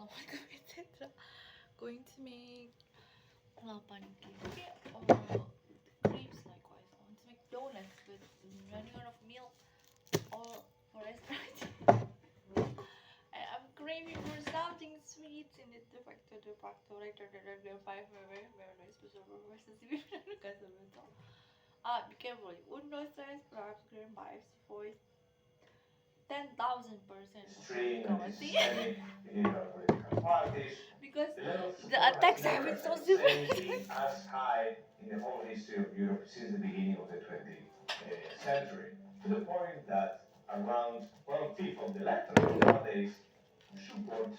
Assalamualaikum etc. Going to make pancake crepes likewise. I want to make donuts but running out of milk or for restaurant. And I'm craving for something sweet in the de facto later the 5 very special versus Fernando Casal Bértoa. Be careful, uno stress perhaps green by voice 10,000% Parties, because the level of the support attacks has have never been so been severe. as high in the whole history of Europe since the beginning of the 20th century, to the point that around 1/5 of the electorate nowadays support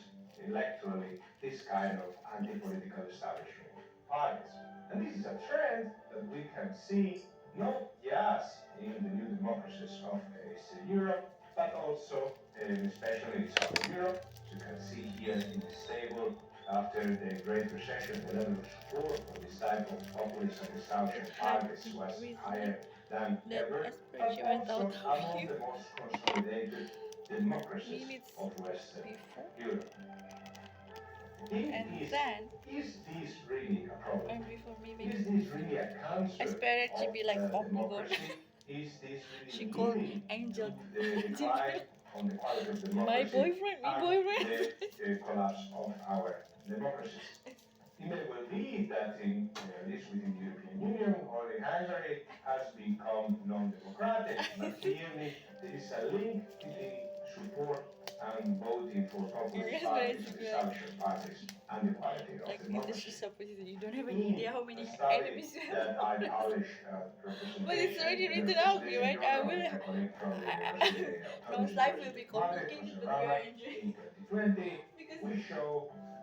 electorally this kind of anti-political establishment parties. And this is a trend that we can see not just in the new democracies of Eastern Europe, but also especially in Southern Europe. As you can see here in this table, after the Great Recession, the level of support for this type of populist and establishment parties was higher than ever, but also among the most consolidated democracies of Western Europe. Is this really a problem? Is this really a cancer of democracy? Is this really leading to the decline on the quality of democracy and the collapse of our democracies? It may well be that at least within the European Union or in Hungary has become non-democratic, but clearly there is a link between support and voting for populist parties and establishment parties and the quality of democracy. You don't have any idea how many enemies you have. That I published representation. But it's already written out, right? I will. No, life will be complicated, but we are enjoying. In 2020, we show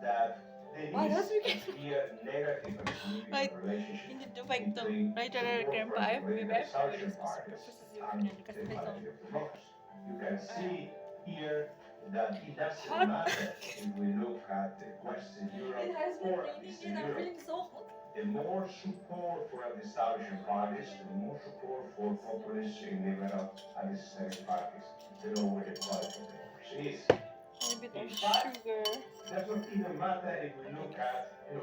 that there is a clear negative and significant relationship between support for political establishment parties and the quality of democracy. You can see here that it doesn't matter if we look at Western Europe or Eastern Europe. The more support for establishment parties, the more support for populist, liberal, and systemic parties, the lower the quality of democracy is. In fact, it does not even matter if we look at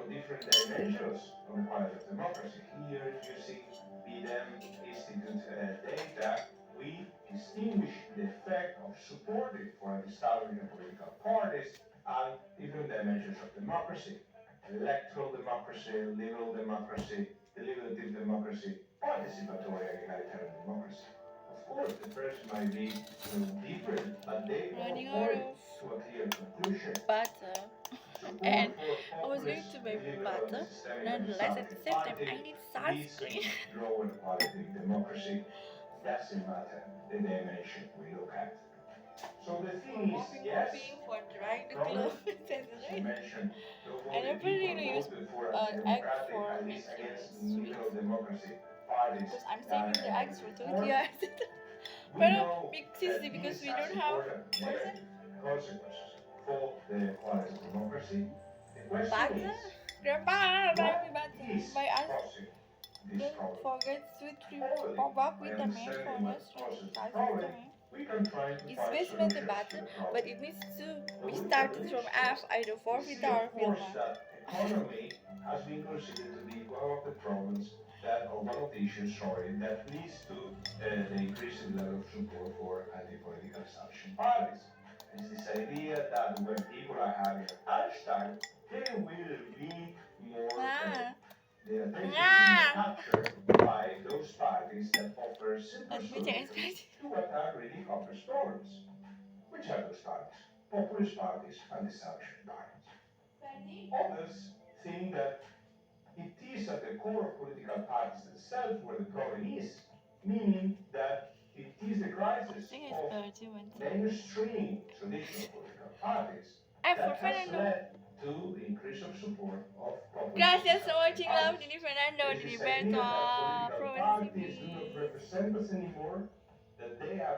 different dimensions of the quality of democracy. Here, using BDEM Institute data, we distinguish the effect of supporting for establishment political parties and different dimensions of democracy: electoral democracy, liberal democracy, deliberative democracy, participatory and egalitarian democracy. Of course, the first might be different, but they all point to a clear conclusion. Butter. And I was going to make butter. Nonetheless, at the same time, I need sunscreen. Lower quality democracy doesn't matter the dimension we look at. So the thing is, yes, for drying the clothes and mentioned, I never really use egg for at least making against sweets. liberal democracy parties. Because I'm saving the eggs for tortillas. Because we don't have consequences for the quality of democracy. The question butter. is, Grandpa, buy me what butter. is Buy us. causing this Don't problem? forget sweet cream pop-up with the main for us. We can try to It's find basically the solutions batter, to the problem. but it needs to be started from F, either 4 We with see, or of course, with that economy has been considered to be one of the problems or one of the issues, that leads to the increasing level of support for anti-political establishment parties. It's this idea that when people are having a hashtag, they will be more the attention is captured by those parties that offer simple solutions to what are really complex problems. Which are those parties? Populist parties and establishment parties. Others think that it is at the core of political parties themselves where the problem is, meaning that it is the crisis of mainstream traditional political parties that has led to the increase of support of populist. Gracias for watching, love, Dini Fernando, Dini Bértoa, Bértoa, political parties do not represent us anymore, that they have